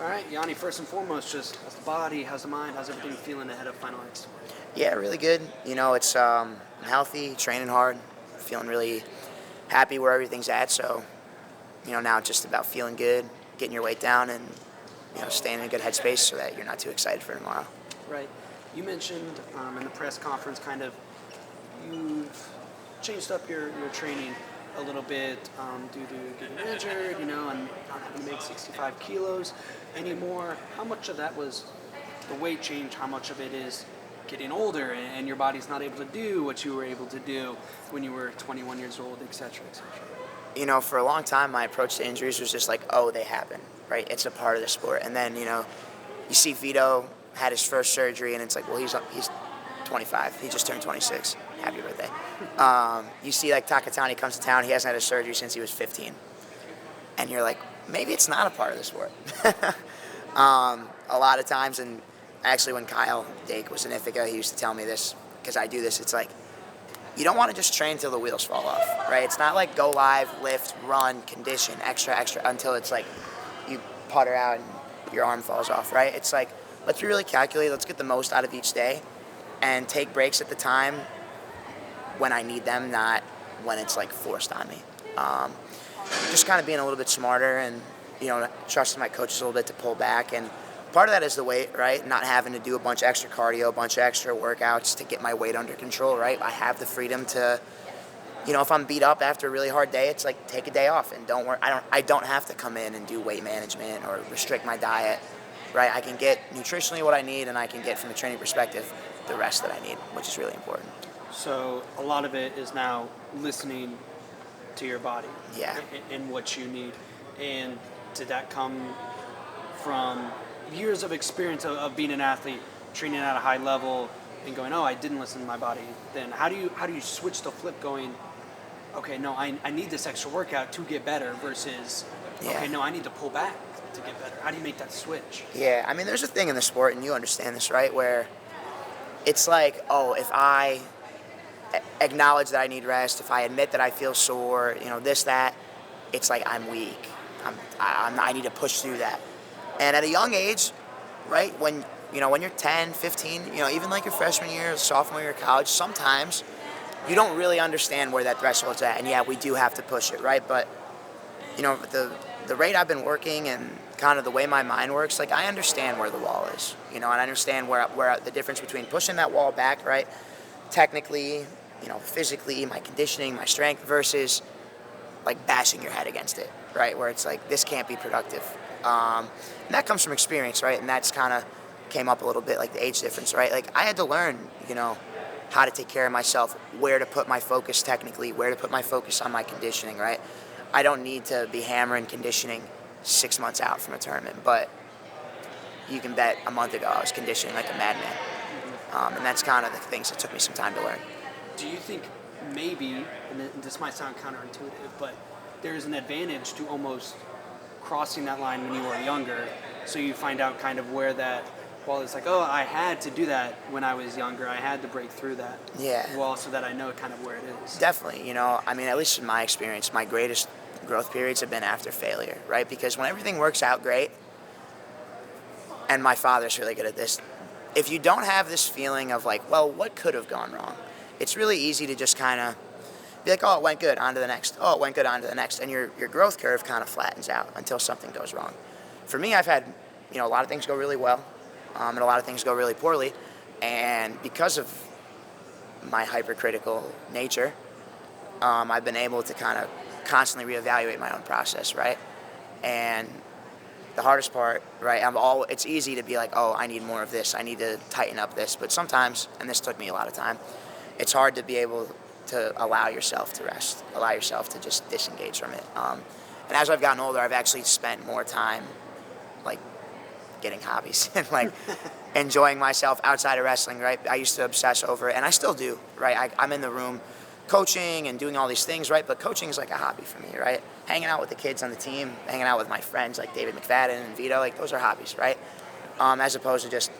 All right, Yianni, first and foremost, just how's the body, how's the mind, how's everything feeling ahead of Final X? Yeah, really good. It's I'm healthy, training hard, feeling really happy where everything's at. So, now it's just about feeling good, getting your weight down, and staying in a good headspace so that you're not too excited for tomorrow. Right. You mentioned in the press conference you've changed up your training a little bit due to getting injured, and not having to make 65 kilos anymore. How much of that was the weight change? How much of it is getting older and your body's not able to do what you were able to do when you were 21 years old, et cetera, et cetera? For a long time, my approach to injuries was just like, oh, they happen, right? It's a part of the sport. And then, you see Vito had his first surgery, and it's like, well, he's 25. He just turned 26. Happy birthday. You see, like, Takatani comes to town. He hasn't had a surgery since he was 15. And you're like, maybe it's not a part of the sport. A lot of times, and actually when Kyle Dake was in Ithaca, he used to tell me this, because I do this, it's like, you don't want to just train till the wheels fall off, right? It's not like go live, lift, run, condition, extra, until it's like you putter out and your arm falls off, right? It's like, let's be really calculated, let's get the most out of each day, and take breaks at the time when I need them, not when it's like forced on me. Just kind of being a little bit smarter and, trusting my coaches a little bit to pull back. And part of that is the weight, right? Not having to do a bunch of extra cardio, a bunch of extra workouts to get my weight under control, right? I have the freedom to, if I'm beat up after a really hard day, it's like take a day off and don't worry. I don't have to come in and do weight management or restrict my diet, right? I can get nutritionally what I need, and I can get from a training perspective the rest that I need, which is really important. So a lot of it is now listening to your body, yeah, and what you need. And did that come from years of experience of being an athlete, training at a high level, and going, oh, I didn't listen to my body? Then how do you switch the flip, going, okay, no, I need this extra workout to get better, versus, okay, no, I need to pull back to get better? How do you make that switch? Yeah, I mean, there's a thing in the sport, and you understand this, right, where it's like, oh, if I acknowledge that I need rest, if I admit that I feel sore, this, that, it's like I'm weak. I need to push through that. And at a young age, right, when you're 10, 15, even like your freshman year, sophomore year of college, sometimes you don't really understand where that threshold's at. And yeah, we do have to push it, right? But, the rate I've been working and kind of the way my mind works, like, I understand where the wall is, and I understand where the difference between pushing that wall back, right, technically, physically, my conditioning, my strength, versus like bashing your head against it, right, where it's like, this can't be productive. And that comes from experience, right, and that's kind of came up a little bit, like the age difference, right? Like, I had to learn, how to take care of myself, where to put my focus technically, where to put my focus on my conditioning, right? I don't need to be hammering conditioning 6 months out from a tournament, but you can bet a month ago I was conditioning like a madman. And that's kind of the things that took me some time to learn. Do you think maybe, and this might sound counterintuitive, but there's an advantage to almost crossing that line when you were younger, so you find out kind of where that, well, it's like, oh, I had to do that when I was younger, I had to break through that. Yeah. Well, so that I know kind of where it is. Definitely, I mean, at least in my experience, my greatest growth periods have been after failure, right? Because when everything works out great, and my father's really good at this, if you don't have this feeling of like, well, what could have gone wrong? It's really easy to just kind of be like, oh, it went good, on to the next. Oh, it went good, on to the next. And your growth curve kind of flattens out until something goes wrong. For me, I've had, a lot of things go really well, and a lot of things go really poorly. And because of my hypercritical nature, I've been able to kind of constantly reevaluate my own process, right? And the hardest part, right, it's easy to be like, oh, I need more of this, I need to tighten up this. But sometimes, and this took me a lot of time, it's hard to be able to allow yourself to rest, allow yourself to just disengage from it. And as I've gotten older, I've actually spent more time, like, getting hobbies and, like, enjoying myself outside of wrestling, right? I used to obsess over it, and I still do, right? I'm in the room coaching and doing all these things, right? But coaching is like a hobby for me, right? Hanging out with the kids on the team, hanging out with my friends like David McFadden and Vito, like, those are hobbies, right? As opposed to just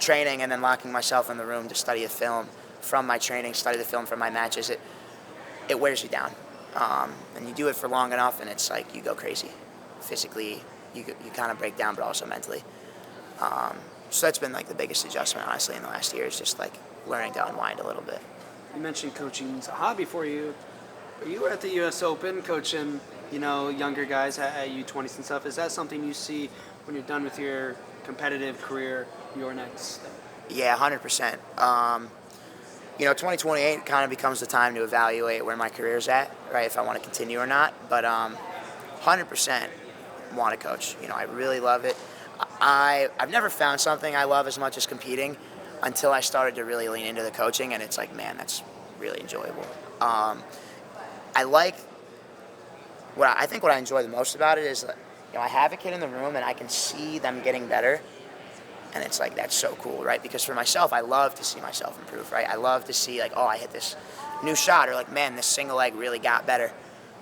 training and then locking myself in the room to study a film from my training, study the film from my matches. It wears you down. And you do it for long enough, and it's like you go crazy. Physically, you kind of break down, but also mentally. So that's been like the biggest adjustment, honestly, in the last year is just like learning to unwind a little bit. You mentioned coaching's a hobby for you, but you were at the U.S. Open coaching, younger guys at U20s and stuff. Is that something you see when you're done with your competitive career, your next step? Yeah, 100%. 2028 kind of becomes the time to evaluate where my career's at, right? If I want to continue or not. But 100% want to coach. I really love it. I've never found something I love as much as competing until I started to really lean into the coaching, and it's like, man, that's really enjoyable. I think what I enjoy the most about it is, I have a kid in the room and I can see them getting better. And it's like, that's so cool, right? Because for myself, I love to see myself improve, right? I love to see, like, I hit this new shot, or like, man, this single leg really got better.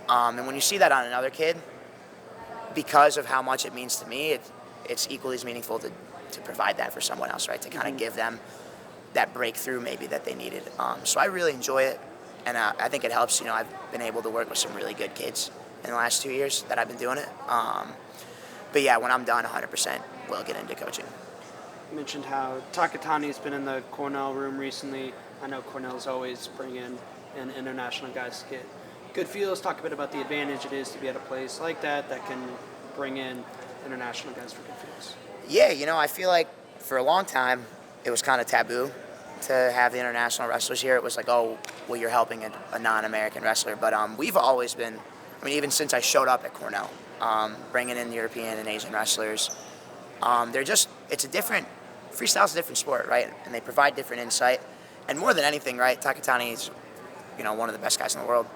And when you see that on another kid, because of how much it means to me, it's equally as meaningful to provide that for someone else, right? To kind of give them that breakthrough maybe that they needed. So I really enjoy it, and I think it helps. I've been able to work with some really good kids in the last 2 years that I've been doing it. But yeah, when I'm done, 100% will get into coaching. You mentioned how Takatani's been in the Cornell room recently. I know Cornell's always bring in international guys to get good feels. Talk a bit about the advantage it is to be at a place like that can bring in international guys for good feels. Yeah, I feel like for a long time it was kind of taboo to have the international wrestlers here. It was like, oh, well, you're helping a non-American wrestler. But we've always been, even since I showed up at Cornell, bringing in European and Asian wrestlers, it's a different, freestyle's a different sport, right? And they provide different insight. And more than anything, right, Takatani is, one of the best guys in the world.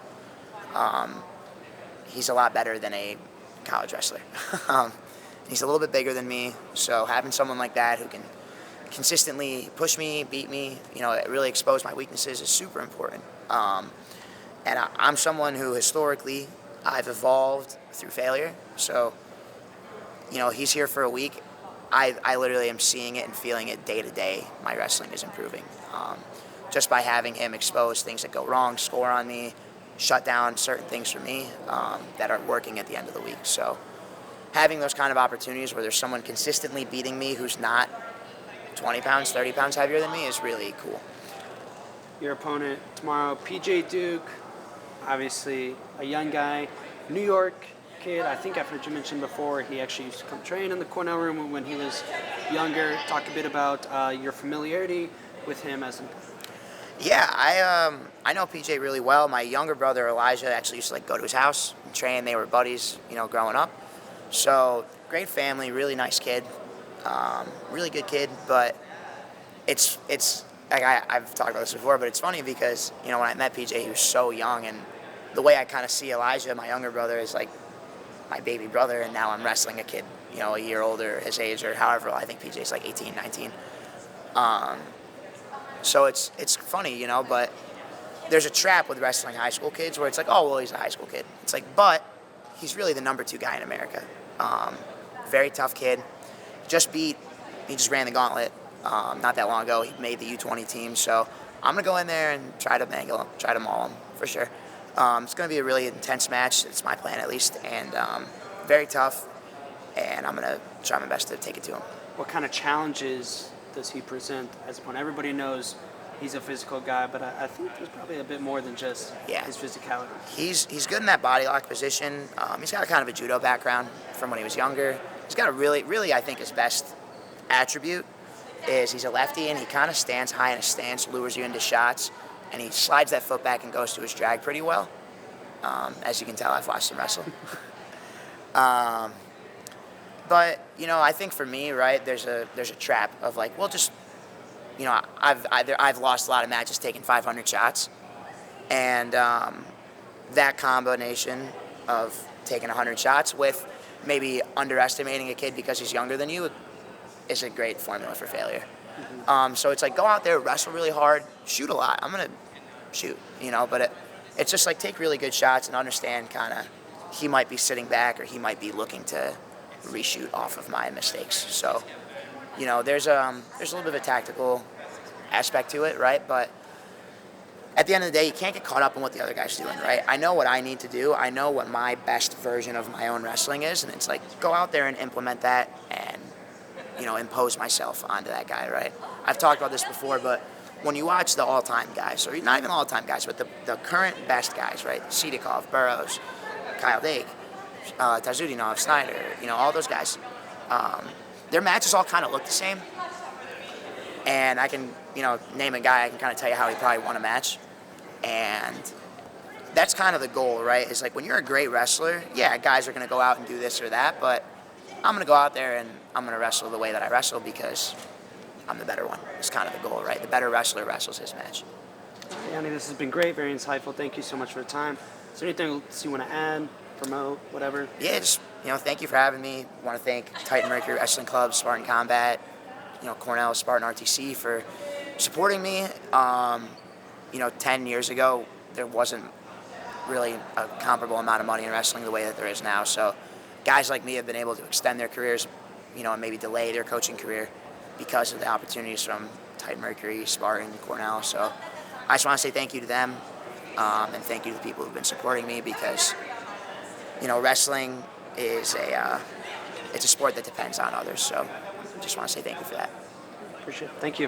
He's a lot better than a college wrestler. He's a little bit bigger than me, so having someone like that who can consistently push me, beat me, really expose my weaknesses is super important. And I'm someone who historically I've evolved through failure. So, he's here for a week. I literally am seeing it and feeling it day to day. My wrestling is improving. Just by having him expose things that go wrong, score on me, shut down certain things for me that are working at the end of the week. So having those kind of opportunities where there's someone consistently beating me who's not 20 pounds, 30 pounds heavier than me is really cool. Your opponent tomorrow, PJ Duke, obviously a young guy, New York kid. I think I've heard you mention before he actually used to come train in the Cornell room when he was younger. Talk a bit about your familiarity with him as an. Yeah, I know PJ really well. My younger brother Elijah actually used to go to his house and train. They were buddies, growing up. So great family, really nice kid, really good kid. But it's like I've talked about this before, but it's funny because when I met PJ, he was so young, and the way I kind of see Elijah, my younger brother, is like my baby brother, and now I'm wrestling a kid, a year older, his age, or however. I think PJ's like 18, 19. So it's funny, but there's a trap with wrestling high school kids where it's like, oh, well, he's a high school kid. It's like, but he's really the number 2 guy in America. Very tough kid. He just ran the gauntlet not that long ago. He made the U20 team. So I'm going to go in there and try to mangle him, try to maul him for sure. It's going to be a really intense match. It's my plan at least. And very tough. And I'm going to try my best to take it to him. What kind of challenges does he present as a opponent? Everybody knows he's a physical guy, but I think there's probably a bit more than just his physicality. He's good in that body lock position. He's got kind of a judo background from when he was younger. He's got a really, I think his best attribute is he's a lefty, and he kind of stands high in his stance, lures you into shots, and he slides that foot back and goes to his drag pretty well. As you can tell, I've watched him wrestle. But I think for me, right, there's a trap of like, well, just I've lost a lot of matches taking 500 shots, and that combination of taking 100 shots with maybe underestimating a kid because he's younger than you is a great formula for failure. Mm-hmm. So it's like, go out there, wrestle really hard, shoot a lot. I'm gonna shoot, but it's just like take really good shots and understand kind of he might be sitting back or he might be looking to reshoot off of my mistakes. So, there's a little bit of a tactical aspect to it, right? But at the end of the day, you can't get caught up in what the other guy's doing, right? I know what I need to do. I know what my best version of my own wrestling is, and it's like, go out there and implement that and, impose myself onto that guy, right? I've talked about this before, but when you watch the all-time guys, or not even all-time guys, but the current best guys, right? Sidikov, Burroughs, Kyle Dake, Tazudinov, Snyder, all those guys, their matches all kind of look the same. And I can, name a guy, I can kind of tell you how he probably won a match. And that's kind of the goal, right? It's like when you're a great wrestler, yeah, guys are going to go out and do this or that, but I'm going to go out there and I'm going to wrestle the way that I wrestle because I'm the better one. It's kind of the goal, right? The better wrestler wrestles his match. Yianni, this has been great, very insightful. Thank you so much for the time. Is there anything else you want to add, promote, whatever? Yeah, just, thank you for having me. I want to thank Titan Mercury Wrestling Club, Spartan Combat, Cornell, Spartan RTC for supporting me. 10 years ago, there wasn't really a comparable amount of money in wrestling the way that there is now. So guys like me have been able to extend their careers, and maybe delay their coaching career because of the opportunities from Titan Mercury, Spartan, Cornell. So I just want to say thank you to them, and thank you to the people who've been supporting me because, wrestling is it's a sport that depends on others. So I just want to say thank you for that. Appreciate it. Thank you.